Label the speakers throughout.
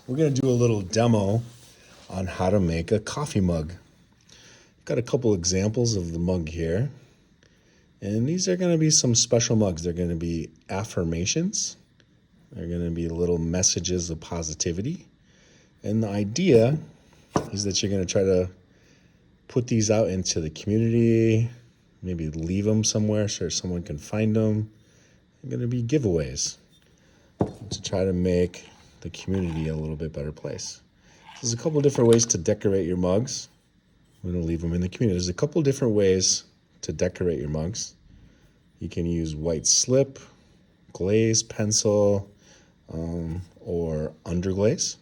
Speaker 1: We're going to do a little demo on how to make a coffee mug. Got a couple examples of the mug here. And these are going to be some special mugs. They're going to be affirmations. They're going to be little messages of positivity. And the idea is that you're going to try to put these out into the community, maybe leave them somewhere so someone can find them. They're going to be giveaways to try to make the community a little bit better place. There's a couple different ways to decorate your mugs. I'm going to leave them in the community. There's a couple different ways to decorate your mugs. You can use white slip, glaze, pencil, or underglaze.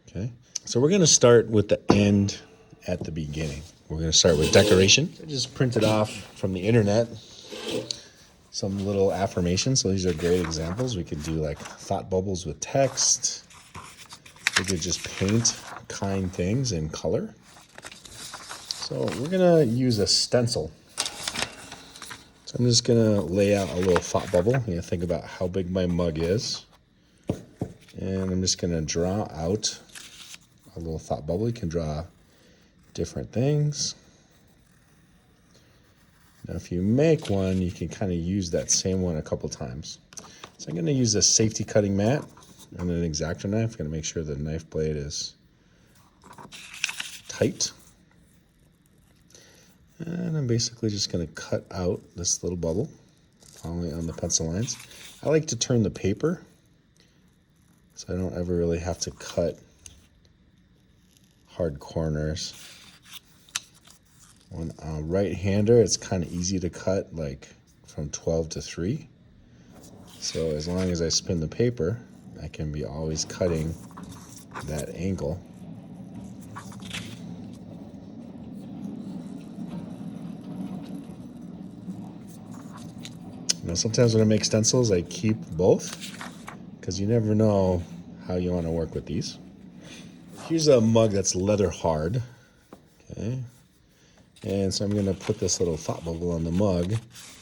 Speaker 1: Okay, so we're going to start with the end at the beginning. We're going to start with decoration. I just printed off from the internet some little affirmations. So these are great examples. We could do like thought bubbles with text. We could just paint kind things in color. So we're going to use a stencil. So I'm just going to lay out a little thought bubble. I'm going to think about how big my mug is. And I'm just going to draw out a little thought bubble. You can draw different things. Now, if you make one, you can kind of use that same one a couple times. So I'm going to use a safety cutting mat and an X-Acto knife. I'm going to make sure the knife blade is tight. And I'm basically just going to cut out this little bubble, following on the pencil lines. I like to turn the paper so I don't ever really have to cut hard corners. On a right-hander, it's kind of easy to cut, like from 12 to 3. So as long as I spin the paper, I can be always cutting that angle. Now, sometimes when I make stencils, I keep both because you never know how you want to work with these. Here's a mug that's leather hard. Okay. And so I'm going to put this little thought bubble on the mug.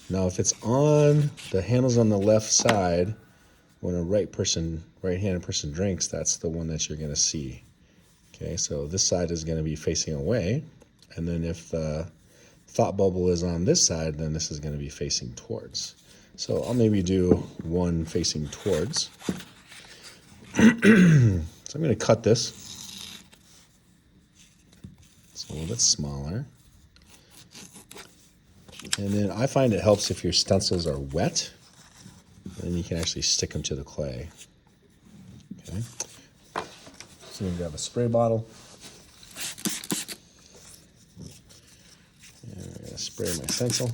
Speaker 1: Now, if it's on, the handle's on the left side, when a right-handed person drinks, that's the one that you're going to see. Okay, so this side is going to be facing away. And then if the thought bubble is on this side, then this is going to be facing towards. So I'll maybe do one facing towards. So I'm going to cut this. It's a little bit smaller. And then I find it helps if your stencils are wet, then you can actually stick them to the clay. Okay. So I'm going to grab a spray bottle. And I'm going to spray my stencil.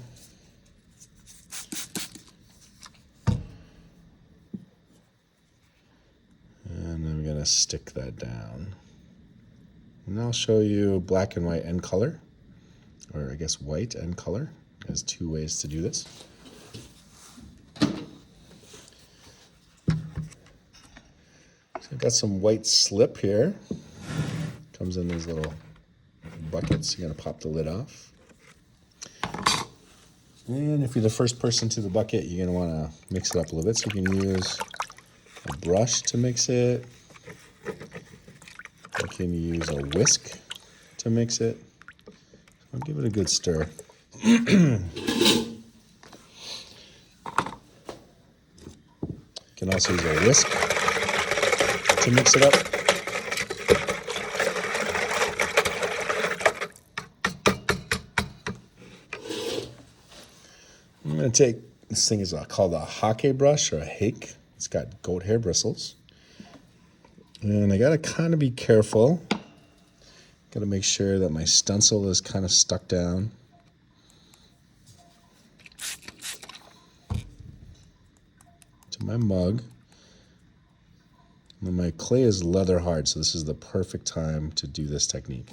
Speaker 1: And I'm going to stick that down. And I'll show you black and white and color, or I guess white and color. There's two ways to do this. So I've got some white slip here. Comes in these little buckets. You're going to pop the lid off. And if you're the first person to the bucket, you're going to want to mix it up a little bit. So you can use a brush to mix it. You can use a whisk to mix it. I'll give it a good stir. You can also use a whisk to mix it up. I'm going to take, this thing is called a hake brush or a hake. It's got goat hair bristles. And I got to kind of be careful. Got to make sure that my stencil is kind of stuck down. To my mug. And my clay is leather hard, so this is the perfect time to do this technique.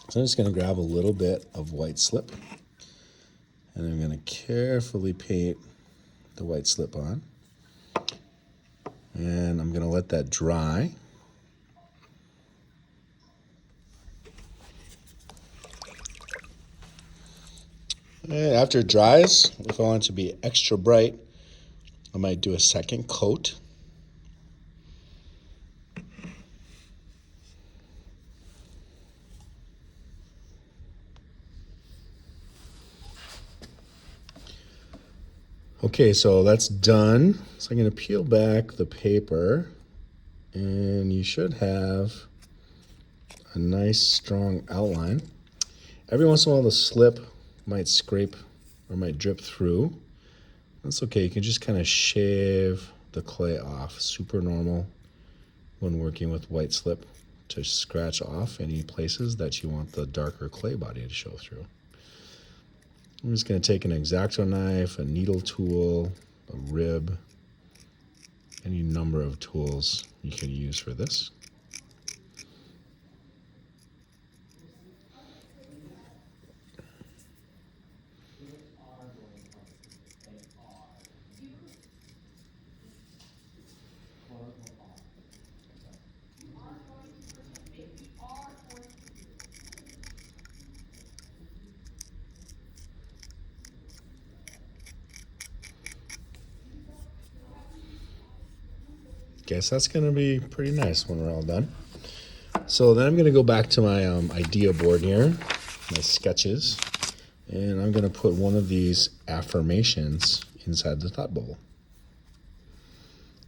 Speaker 1: So I'm just going to grab a little bit of white slip. And I'm going to carefully paint the white slip on. And I'm going to let that dry. And after it dries, if I want it to be extra bright, I might do a second coat. Okay, so that's done. So I'm going to peel back the paper, and you should have a nice strong outline. Every once in a while the slip might scrape or might drip through. That's okay, you can just kind of shave the clay off. Super normal when working with white slip to scratch off any places that you want the darker clay body to show through. I'm just going to take an X-Acto knife, a needle tool, a rib, any number of tools you can use for this. Guess that's going to be pretty nice when we're all done. So then I'm going to go back to my idea board here, my sketches, and I'm going to put one of these affirmations inside the thought bubble.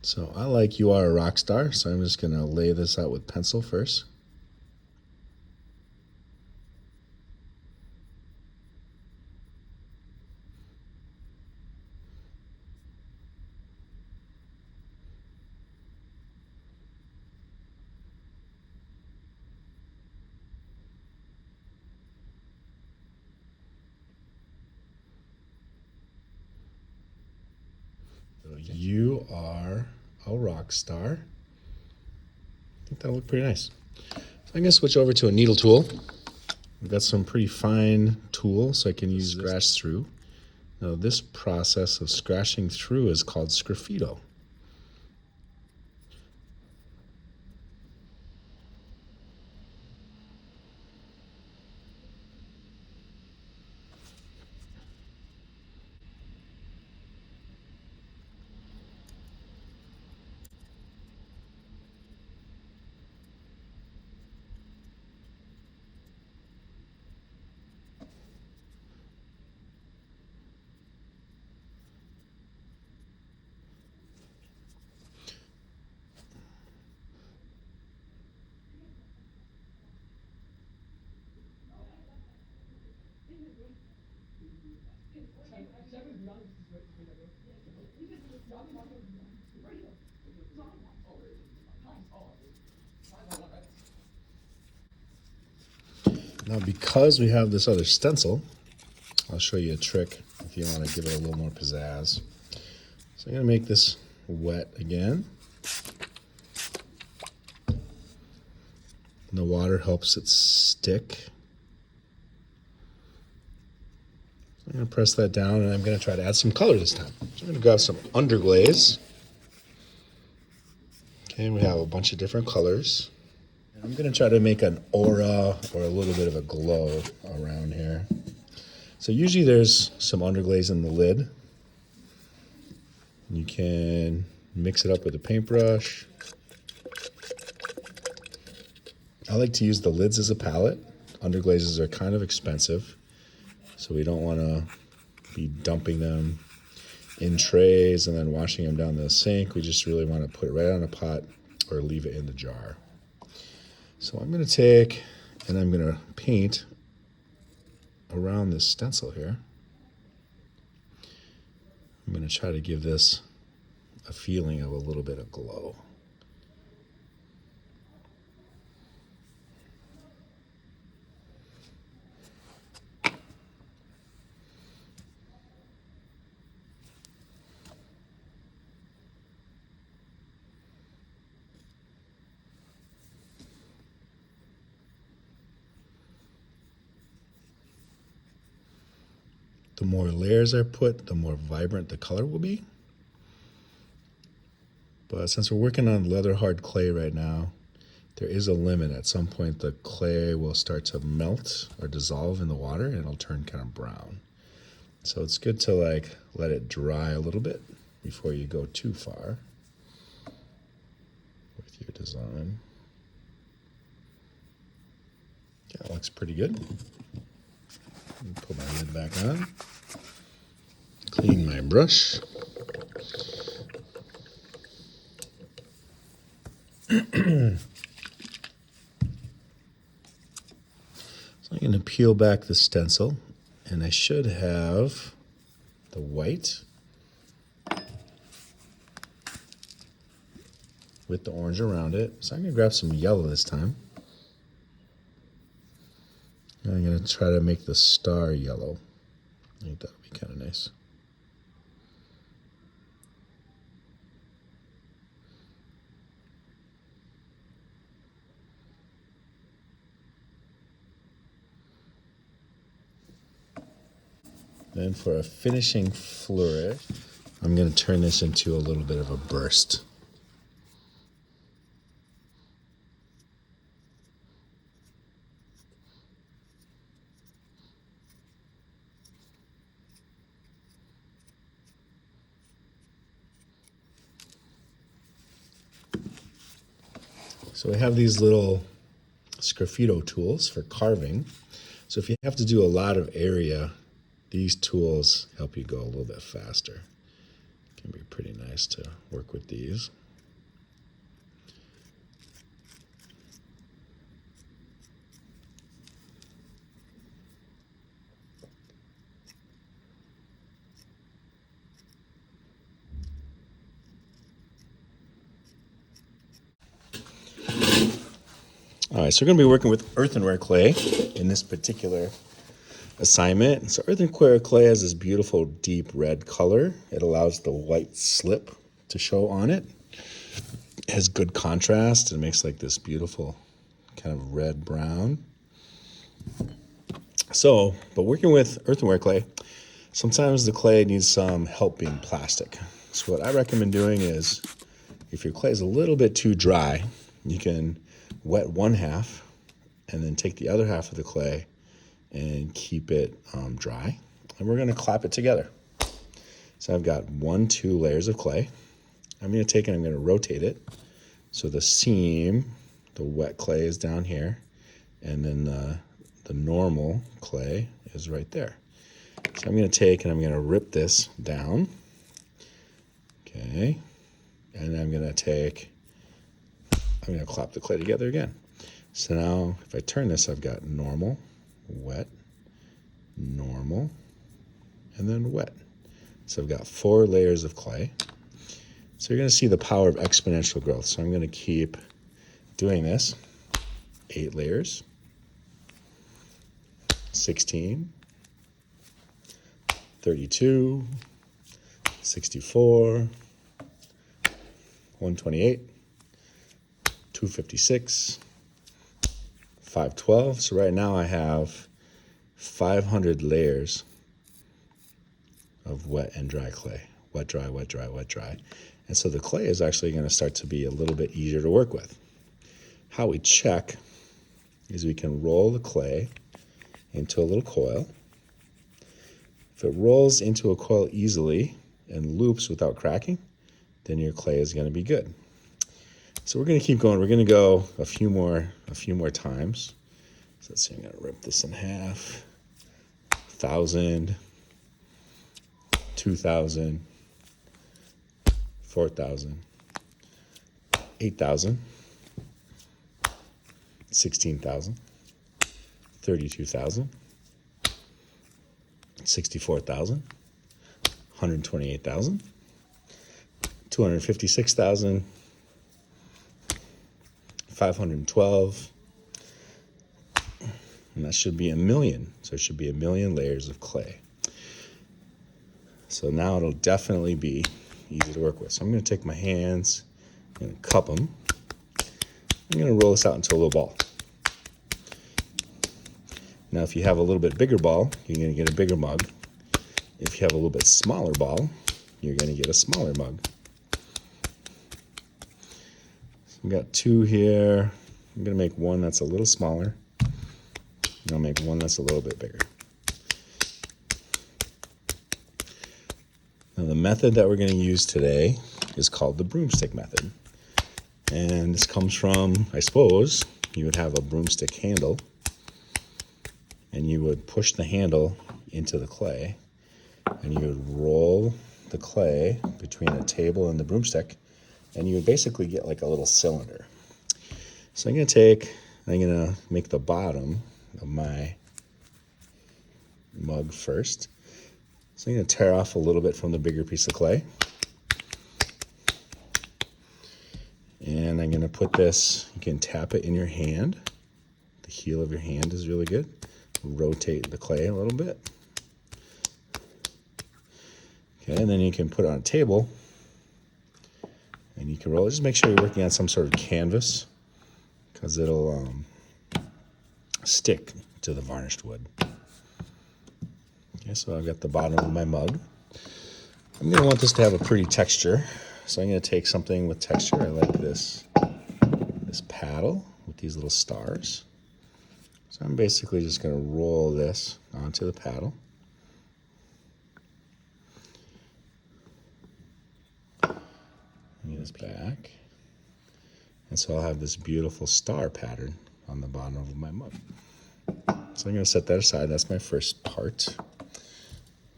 Speaker 1: So I like "You are a rock star," so I'm just going to lay this out with pencil first. You are a rock star. I think that'll look pretty nice. So I'm going to switch over to a needle tool. I've got some pretty fine tool, so I can use scratch through. Now this process of scratching through is called Sgraffito. Now because we have this other stencil, I'll show you a trick if you want to give it a little more pizzazz. So I'm going to make this wet again. And the water helps it stick. I'm going to press that down, and I'm going to try to add some color this time. So I'm going to grab some underglaze. Okay, and we have a bunch of different colors. And I'm going to try to make an aura or a little bit of a glow around here. So usually there's some underglaze in the lid. You can mix it up with a paintbrush. I like to use the lids as a palette. Underglazes are kind of expensive, so we don't want to be dumping them in trays and then washing them down the sink. We just really want to put it right on a pot or leave it in the jar. So I'm going to take and I'm going to paint around this stencil here. I'm going to try to give this a feeling of a little bit of glow. The more layers I put, the more vibrant the color will be. But since we're working on leather hard clay right now, there is a limit. At some point the clay will start to melt or dissolve in the water and it'll turn kind of brown. So it's good to let it dry a little bit before you go too far with your design. Yeah, that looks pretty good. Put my lid back on. Clean my brush. So I'm going to peel back the stencil, and I should have the white with the orange around it. So I'm going to grab some yellow this time. And I'm going to try to make the star yellow. I think that would be kind of nice. Then for a finishing flourish, I'm going to turn this into a little bit of a burst. So we have these little Sgraffito tools for carving. So if you have to do a lot of area, these tools help you go a little bit faster. It can be pretty nice to work with these. All right, so we're going to be working with earthenware clay in this particular assignment. So earthenware clay has this beautiful deep red color. It allows the white slip to show on it. It has good contrast. It makes like this beautiful kind of red brown. So, but working with earthenware clay, sometimes the clay needs some help being plastic. So what I recommend doing is, if your clay is a little bit too dry, you can wet one half and then take the other half of the clay and keep it dry. And we're going to clap it together. So I've got 2 layers of clay. I'm going to take and I'm going to rotate it. So the seam, the wet clay is down here, and then the normal clay is right there. So I'm going to take and I'm going to rip this down. Okay. And I'm going to clap the clay together again. So now if I turn this, I've got normal, wet, normal, and then wet. So I've got 4 layers of clay. So you're going to see the power of exponential growth. So I'm going to keep doing this. 8 layers, 16, 32, 64, 128, 256, 512. So right now I have 500 layers of wet and dry clay. Wet, dry, wet, dry, wet, dry. And so the clay is actually going to start to be a little bit easier to work with. How we check is we can roll the clay into a little coil. If it rolls into a coil easily and loops without cracking, then your clay is going to be good. So we're going to keep going. We're going to go a few more times. So let's see, I'm going to rip this in half. 1,000, 2,000, 4,000, 8,000, 16,000, 32,000, 64,000, 128,000, 256,000, 512, and that should be 1,000,000. So it should be 1,000,000 layers of clay. So now it'll definitely be easy to work with. So I'm going to take my hands, I'm going to cup them. I'm going to roll this out into a little ball. Now if you have a little bit bigger ball, you're going to get a bigger mug. If you have a little bit smaller ball, you're going to get a smaller mug. So I've got 2 here. I'm going to make one that's a little smaller, and I'll make one that's a little bit bigger. Now the method that we're going to use today is called the broomstick method. And this comes from, I suppose, you would have a broomstick handle, and you would push the handle into the clay, and you would roll the clay between a table and the broomstick, and you would basically get like a little cylinder. So I'm going to make the bottom of my mug first. So I'm going to tear off a little bit from the bigger piece of clay. And I'm going to put this, you can tap it in your hand. The heel of your hand is really good. Rotate the clay a little bit. Okay, and then you can put it on a table and you can roll it. Just make sure you're working on some sort of canvas because it'll stick to the varnished wood. Okay, so I've got the bottom of my mug. I'm going to want this to have a pretty texture, so I'm going to take something with texture. I like this paddle with these little stars. So I'm basically just going to roll this onto the paddle. Get this back. And so I'll have this beautiful star pattern on the bottom of my mug. So I'm going to set that aside. That's my first part.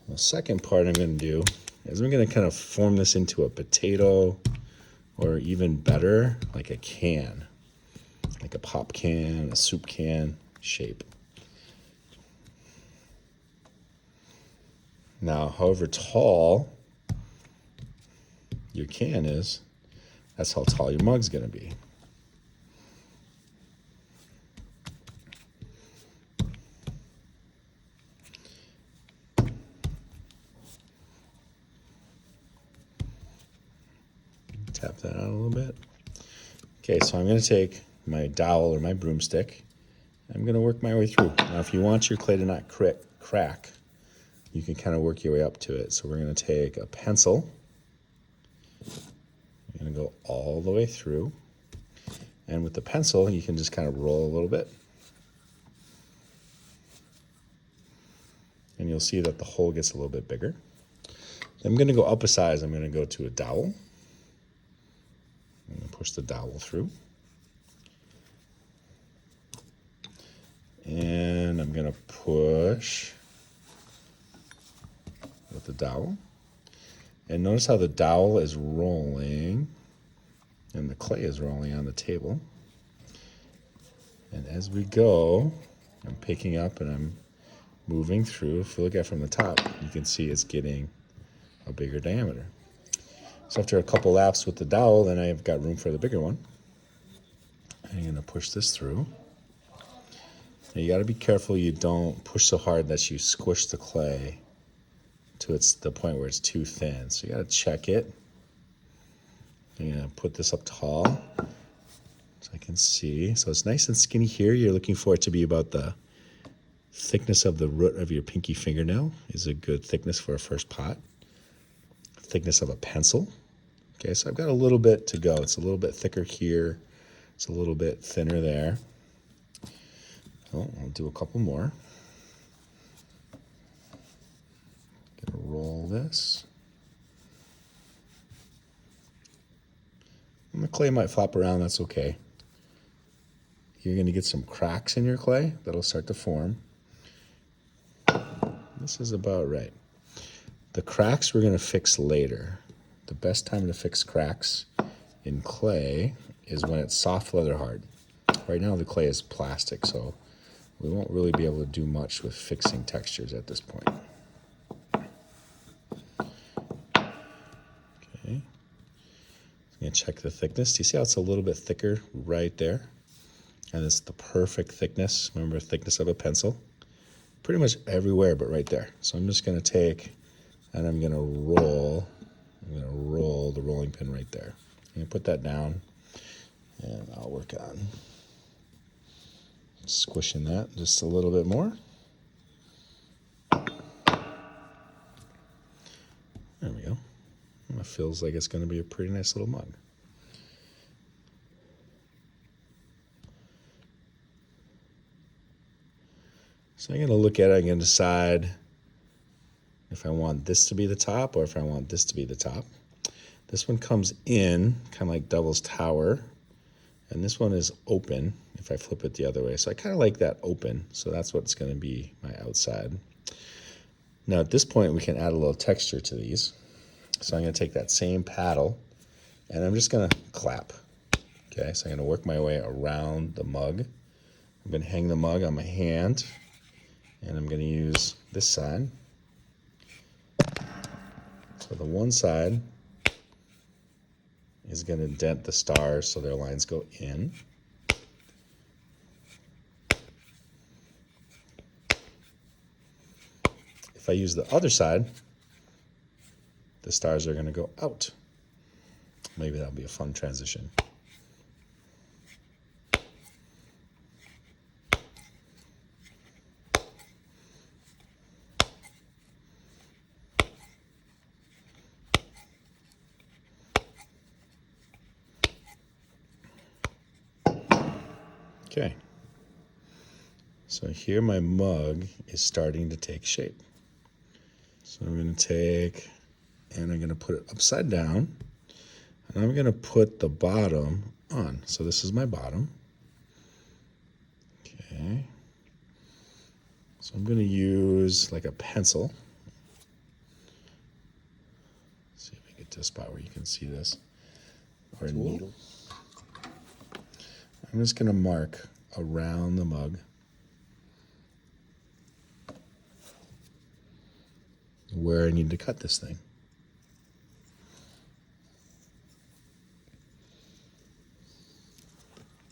Speaker 1: The second part I'm going to do is I'm going to kind of form this into a potato, or even better, like a can, like a pop can, a soup can shape. Now, however tall your can is, that's how tall your mug's going to be. Tap that out a little bit. Okay, so I'm going to take my dowel or my broomstick. I'm going to work my way through. Now, if you want your clay to not crack, you can kind of work your way up to it. So we're going to take a pencil. I'm going to go all the way through. And with the pencil, you can just kind of roll a little bit. And you'll see that the hole gets a little bit bigger. I'm going to go up a size. I'm going to go to a dowel. I'm going to push the dowel through. And I'm going to push with the dowel. And notice how the dowel is rolling and the clay is rolling on the table. And as we go, I'm picking up and I'm moving through. If you look at it from the top, you can see it's getting a bigger diameter. So after a couple laps with the dowel, then I've got room for the bigger one. I'm going to push this through. Now you got to be careful you don't push so hard that you squish the clay to the point where it's too thin. So you got to check it. I'm going to put this up tall so I can see. So it's nice and skinny here. You're looking for it to be about the thickness of the root of your pinky fingernail is a good thickness for a first pot. Thickness of a pencil. Okay, so I've got a little bit to go. It's a little bit thicker here. It's a little bit thinner there. Oh, I'll do a couple more. Gonna roll this. And the clay might flop around, that's okay. You're gonna get some cracks in your clay that'll start to form. This is about right. The cracks we're gonna fix later. The best time to fix cracks in clay is when it's soft leather hard. Right now the clay is plastic, so we won't really be able to do much with fixing textures at this point. Okay. I'm going to check the thickness. Do you see how it's a little bit thicker right there? And it's the perfect thickness. Remember, thickness of a pencil. Pretty much everywhere but right there. So I'm just going to take and I'm going to roll. I'm going to roll the rolling pin right there. I'm going to put that down and I'll work on squishing that just a little bit more. There we go. It feels like it's going to be a pretty nice little mug. So I'm going to look at it. I'm going to decide if I want this to be the top or if I want this to be the top. This one comes in, kind of like Devil's Tower. And this one is open if I flip it the other way. So I kind of like that open. So that's what's going to be my outside. Now at this point we can add a little texture to these. So I'm going to take that same paddle and I'm just going to clap. Okay, so I'm going to work my way around the mug. I'm going to hang the mug on my hand and I'm going to use this side. So the one side is going to dent the stars so their lines go in. If I use the other side, the stars are going to go out. Maybe that'll be a fun transition. Okay, so here my mug is starting to take shape. So I'm going to take and I'm going to put it upside down and I'm going to put the bottom on. So this is my bottom. Okay, so I'm going to use like a pencil. Let's see if I get to a spot where you can see this, or a needle. I'm just going to mark around the mug where I need to cut this thing.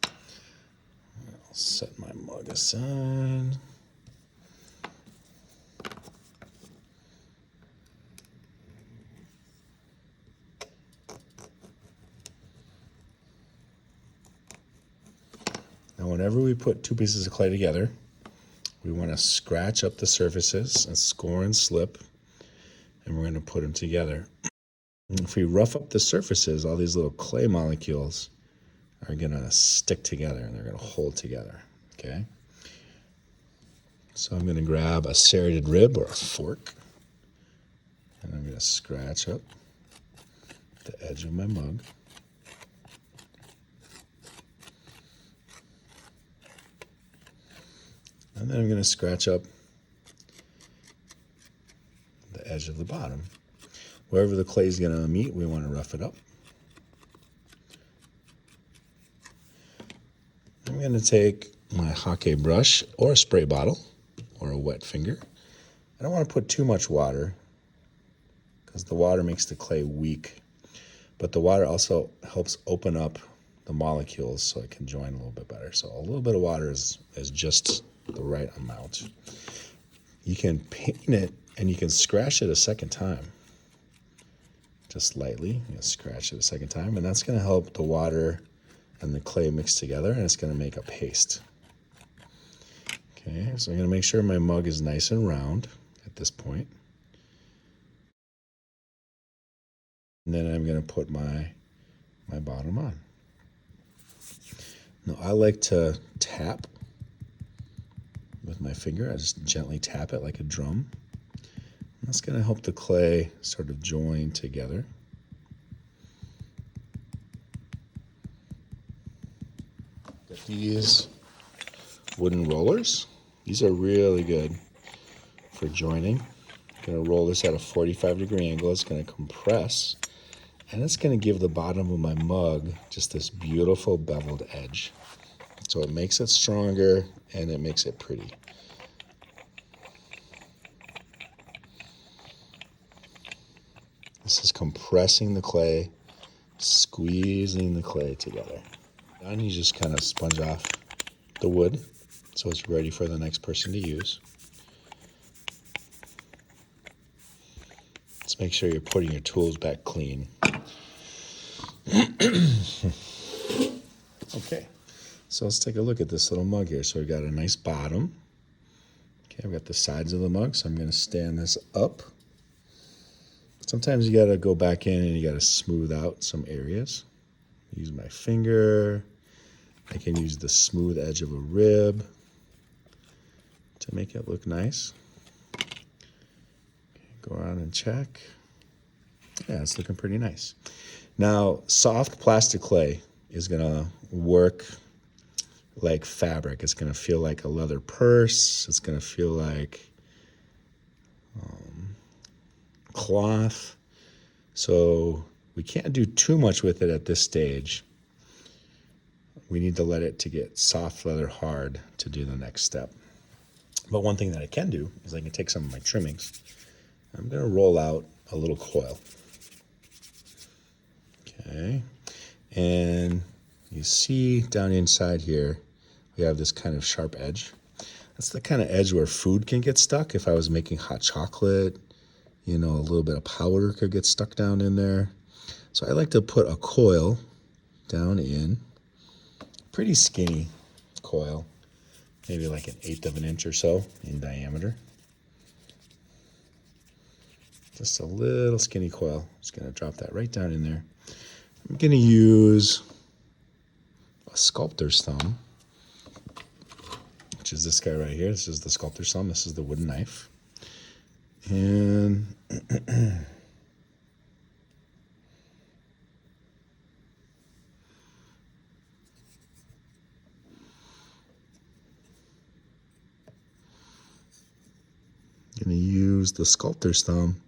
Speaker 1: I'll set my mug aside. Now, whenever we put two pieces of clay together, we want to scratch up the surfaces and score and slip, and we're going to put them together. And if we rough up the surfaces, all these little clay molecules are going to stick together and they're going to hold together, okay? So I'm going to grab a serrated rib or a fork, and I'm going to scratch up the edge of my mug. And then I'm going to scratch up the edge of the bottom. Wherever the clay is going to meet, we want to rough it up. I'm going to take my hake brush or a spray bottle or a wet finger. I don't want to put too much water because the water makes the clay weak. But the water also helps open up the molecules so it can join a little bit better. So a little bit of water is just the right amount. You can paint it and you can scratch it a second time. Just lightly, you scratch it a second time, and that's going to help the water and the clay mix together, and it's going to make a paste. Okay, so I'm going to make sure my mug is nice and round at this point. And then I'm going to put my bottom on. Now I like to tap with my finger. I just gently tap it like a drum. That's going to help the clay sort of join together. Got these wooden rollers. These are really good for joining. I'm going to roll this at a 45-degree angle. It's going to compress, and it's going to give the bottom of my mug just this beautiful beveled edge. So it makes it stronger and it makes it pretty. This is compressing the clay, squeezing the clay together. Now you just kind of sponge off the wood so it's ready for the next person to use. Let's make sure you're putting your tools back clean. Okay, so let's take a look at this little mug here. So we've got a nice bottom. Okay, I've got the sides of the mug, so I'm going to stand this up. Sometimes you got to go back in and you got to smooth out some areas. Use my finger. I can use the smooth edge of a rib to make it look nice. Okay, go around and check. Yeah, it's looking pretty nice. Now, soft plastic clay is going to work like fabric. It's going to feel like a leather purse. It's going to feel like cloth. So we can't do too much with it at this stage. We need to let it to get soft leather hard to do the next step. But one thing that I can do is I can take some of my trimmings. I'm going to roll out a little coil. Okay. And you see down inside here, we have this kind of sharp edge. That's the kind of edge where food can get stuck. If I was making hot chocolate, you know, a little bit of powder could get stuck down in there. So I like to put a coil down in, pretty skinny coil, maybe like 1/8 of an inch or so in diameter. Just a little skinny coil. Just gonna drop that right down in there. I'm gonna use a sculptor's thumb, which is this guy right here. This is the sculptor's thumb. This is the wooden knife. And I'm going to use the sculptor's thumb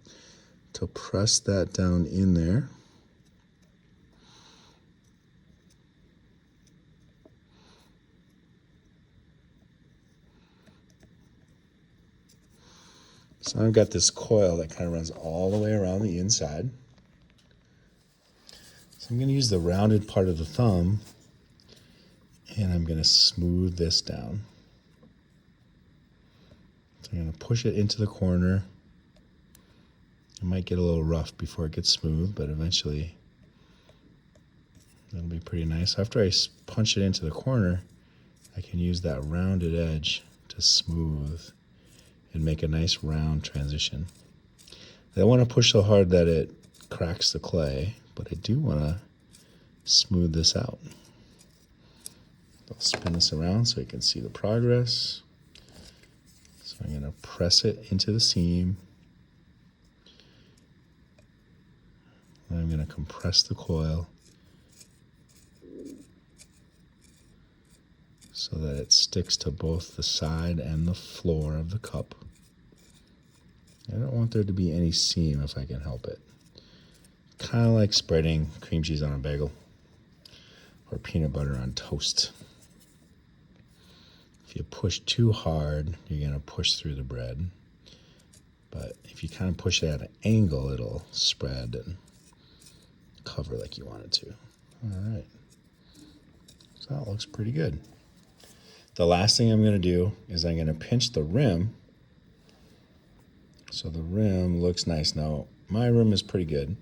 Speaker 1: to press that down in there. So I've got this coil that kind of runs all the way around the inside. So I'm going to use the rounded part of the thumb, and I'm going to smooth this down. So I'm going to push it into the corner. It might get a little rough before it gets smooth, but eventually it'll be pretty nice. After I punch it into the corner, I can use that rounded edge to smooth and make a nice round transition. I don't want to push so hard that it cracks the clay, but I do want to smooth this out. I'll spin this around so you can see the progress. So I'm going to press it into the seam. And I'm going to compress the coil so that it sticks to both the side and the floor of the cup. I don't want there to be any seam if I can help it. Kind of like spreading cream cheese on a bagel or peanut butter on toast. If you push too hard, you're going to push through the bread. But if you kind of push it at an angle, it'll spread and cover like you want it to. All right. So that looks pretty good. The last thing I'm going to do is I'm going to pinch the rim so the rim looks nice. Now, my rim is pretty good,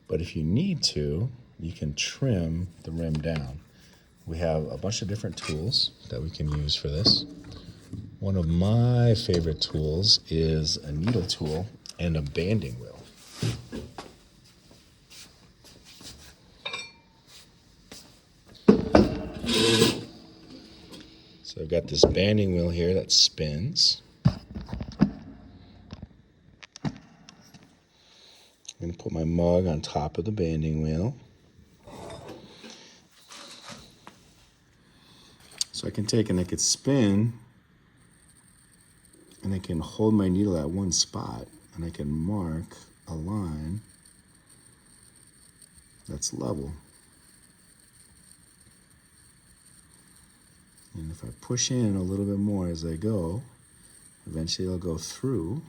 Speaker 1: but if you need to, you can trim the rim down. We have a bunch of different tools that we can use for this. One of my favorite tools is a needle tool and a banding wheel. So I've got this banding wheel here that spins. I'm going to put my mug on top of the banding wheel. So I can take and I can spin, and I can hold my needle at one spot, and I can mark a line that's level. And if I push in a little bit more as I go, eventually it'll go through,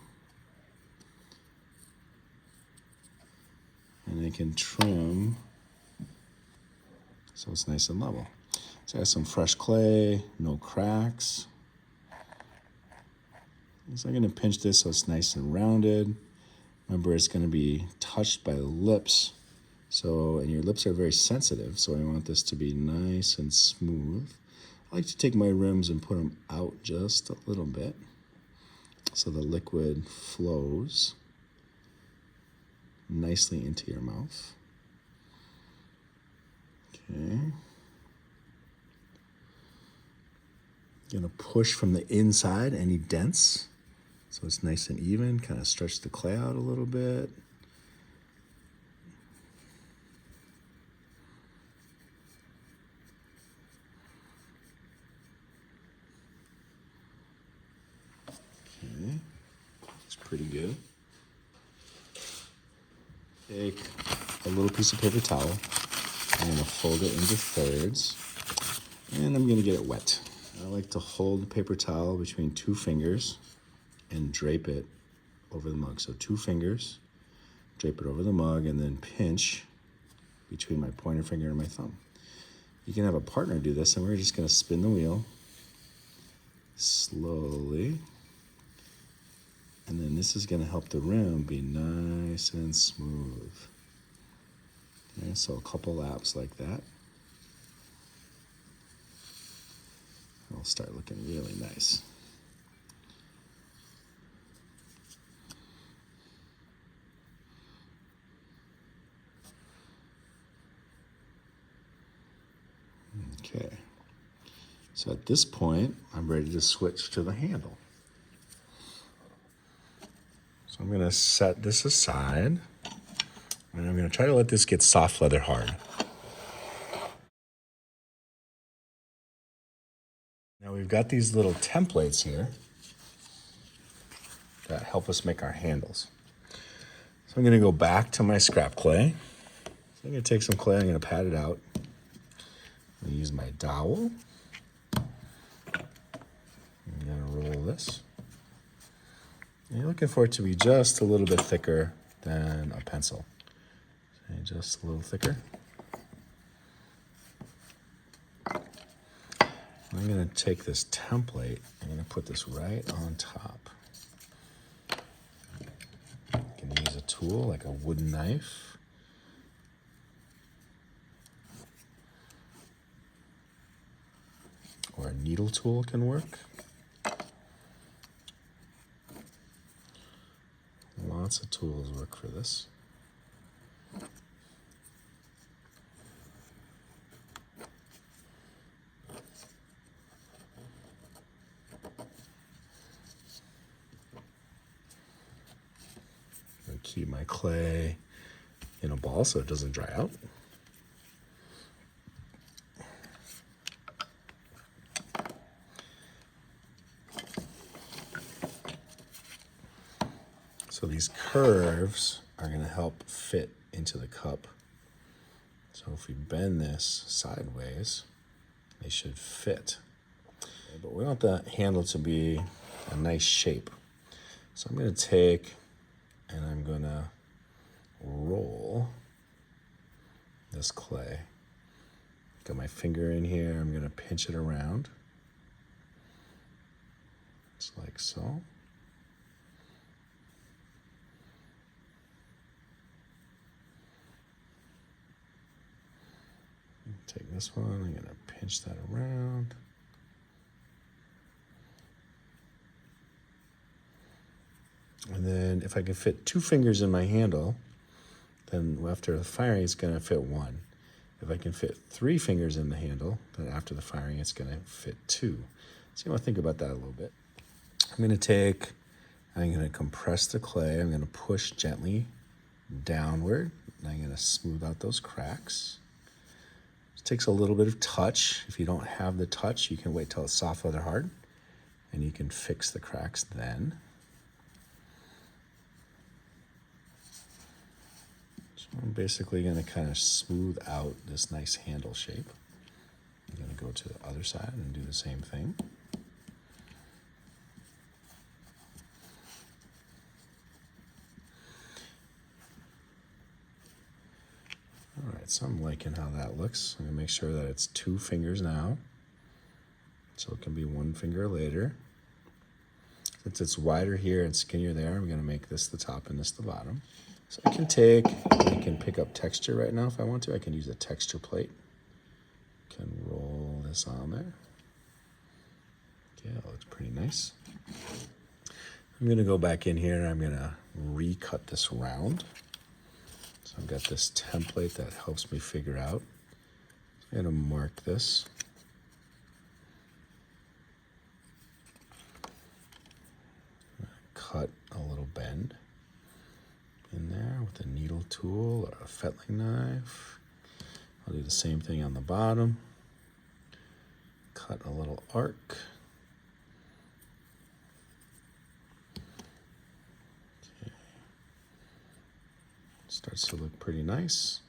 Speaker 1: and I can trim so it's nice and level. So I have some fresh clay, no cracks. So I'm going to pinch this so it's nice and rounded. Remember, it's going to be touched by the lips. So, and your lips are very sensitive, so I want this to be nice and smooth. I like to take my rims and put them out just a little bit so the liquid flows nicely into your mouth. Okay. Gonna push from the inside any dents so it's nice and even, kind of stretch the clay out a little bit. Okay, looks pretty good. Take a little piece of paper towel. I'm going to fold it into thirds, and I'm going to get it wet. I like to hold the paper towel between 2 fingers and drape it over the mug. So 2 fingers, drape it over the mug, and then pinch between my pointer finger and my thumb. You can have a partner do this, and we're just going to spin the wheel slowly. And then this is going to help the rim be nice and smooth. Okay, so a couple laps like that. It'll start looking really nice. Okay, so at this point, I'm ready to switch to the handle. So I'm gonna set this aside, and I'm gonna try to let this get soft leather hard. Now we've got these little templates here that help us make our handles. So I'm gonna go back to my scrap clay. So I'm gonna take some clay, I'm gonna pat it out. I'm gonna use my dowel. I'm gonna roll this. And you're looking for it to be just a little bit thicker than a pencil. So just a little thicker. I'm gonna take this template, I'm gonna put this right on top. You can use a tool like a wooden knife. Or a needle tool can work. Lots of tools work for this. I keep my clay in a ball so it doesn't dry out. So these curves are going to help fit into the cup. So if we bend this sideways, they should fit. But we want the handle to be a nice shape. So I'm going to take and I'm going to roll this clay. Got my finger in here. I'm going to pinch it around. Just like so. Take this one, I'm going to pinch that around. And then if I can fit 2 fingers in my handle, then after the firing, it's going to fit 1. If I can fit 3 fingers in the handle, then after the firing, it's going to fit 2. So you want to think about that a little bit. I'm going to compress the clay. I'm going to push gently downward, and I'm going to smooth out those cracks. It takes a little bit of touch. If you don't have the touch, you can wait till it's soft leather hard, and you can fix the cracks then. So I'm basically going to kind of smooth out this nice handle shape. I'm going to go to the other side and do the same thing. All right, so I'm liking how that looks. I'm gonna make sure that it's 2 fingers now, so it can be 1 finger later. Since it's wider here and skinnier there, I'm gonna make this the top and this the bottom. So I can pick up texture right now if I want to. I can use a texture plate. Can roll this on there. Okay, that looks pretty nice. I'm gonna go back in here and I'm gonna recut this round. So I've got this template that helps me figure out. I'm going to mark this. Cut a little bend in there with a needle tool or a fettling knife. I'll do the same thing on the bottom. Cut a little arc. Starts to look pretty nice.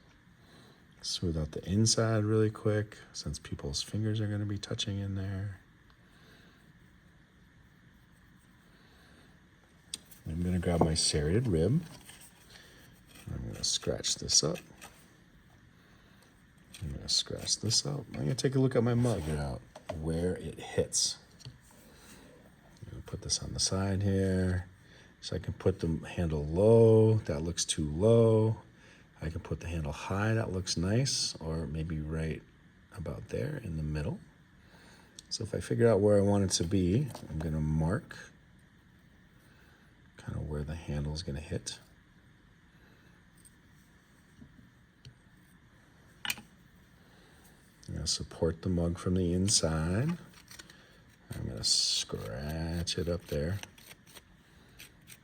Speaker 1: Smooth out the inside really quick since people's fingers are going to be touching in there. I'm going to grab my serrated rib. I'm going to scratch this up. I'm going to scratch this up. I'm going to take a look at my mug out where it hits. I'm going to put this on the side here so I can put the handle low. That looks too low. I can put the handle high. That looks nice, or maybe right about there in the middle. So if I figure out where I want it to be, I'm going to mark kind of where the handle is going to hit. I'm going to support the mug from the inside. I'm going to scratch it up there.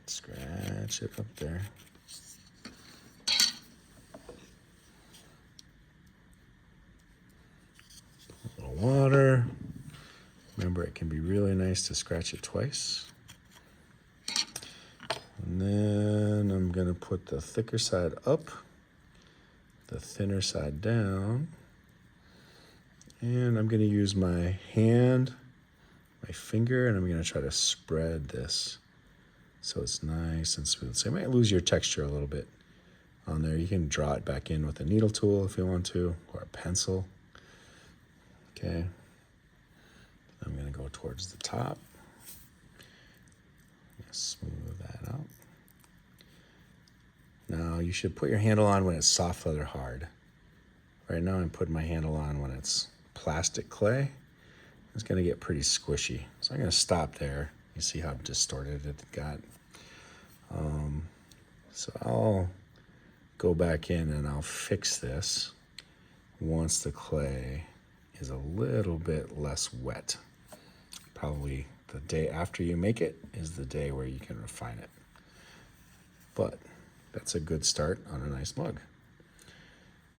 Speaker 1: Scratch it up there. A little water. Remember, it can be really nice to scratch it twice. And then I'm going to put the thicker side up, the thinner side down. And I'm going to use my hand, my finger, and I'm going to try to spread this so it's nice and smooth. So you might lose your texture a little bit on there. You can draw it back in with a needle tool if you want to, or a pencil. Okay. I'm going to go towards the top. Smooth that out. Now you should put your handle on when it's soft leather hard. Right now I'm putting my handle on when it's plastic clay. It's going to get pretty squishy. So I'm going to stop there. You see how distorted it got. So I'll go back in and I'll fix this once the clay is a little bit less wet. Probably the day after you make it is the day where you can refine it. But that's a good start on a nice mug.